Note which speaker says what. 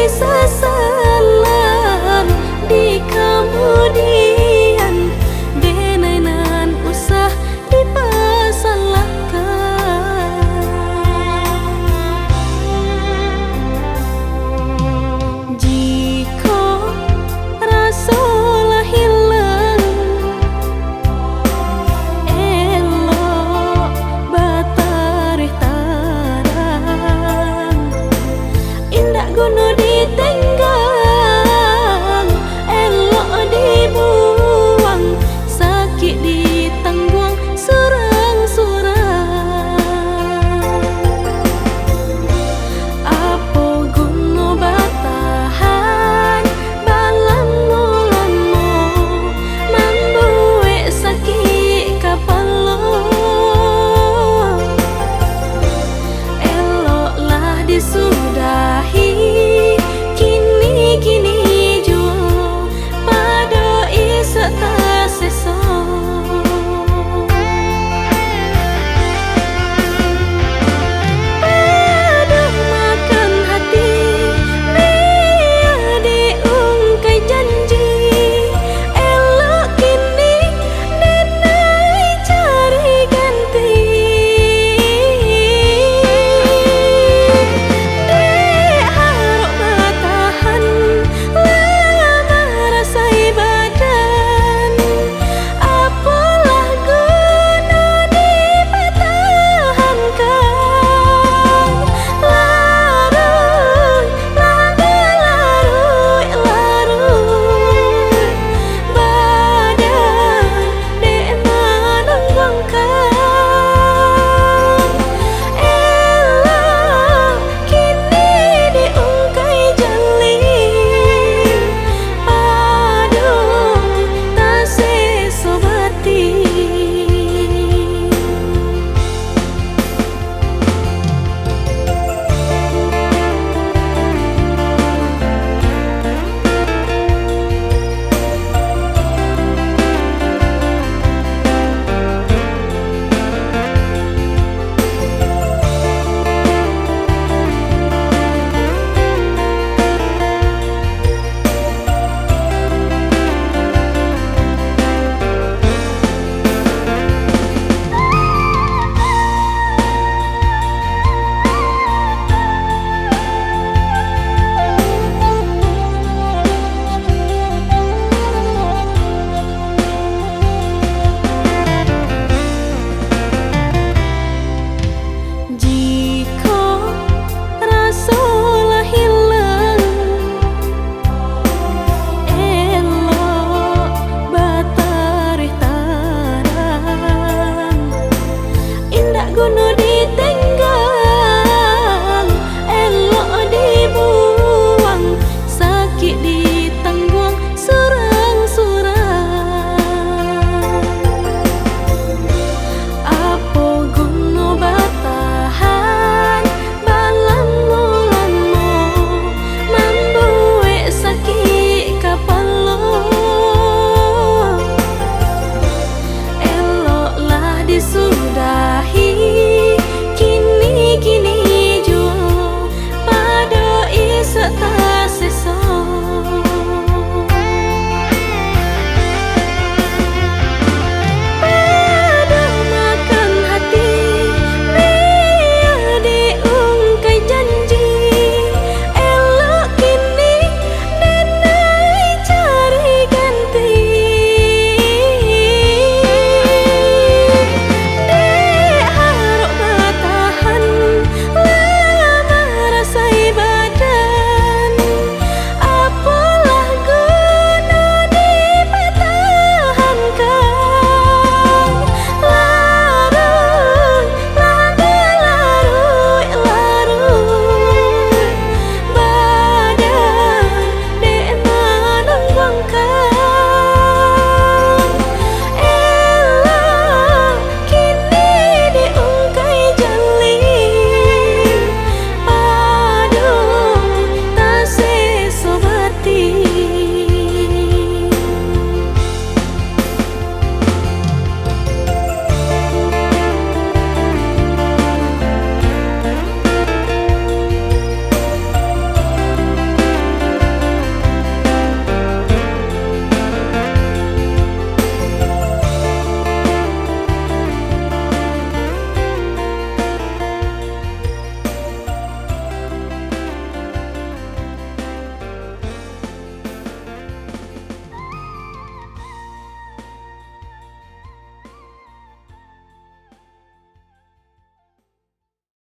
Speaker 1: sesalan di kemudian denainan usah dipasalahkan. Jika rasalah hilang elok batarih tarang indak guna ditenggang elok dibuang sakit ditangguang surang-surang. Apa guna batahan balan-mulanmu membuat sakit kepala. Eloklah disudahi kini jua pada isak tak sesa. Paduh makan hati biar diungkai janji elok kini denai cari ganti. Dek harap bertahan lama rasai badan apalah guna dipertahankan. Larut naga larut badan dek menanggungkan. Elok kini diungkai jalin aduh tak sesa batin. Jika rasalah hilang elok batarih tarang indak guna ditenggang elok dibuang sakit ditangguang surang-surang. Apa guna batahan balan-mulanmu membuat sakit kepala. Eloklah disudahi kini jua pada isak tak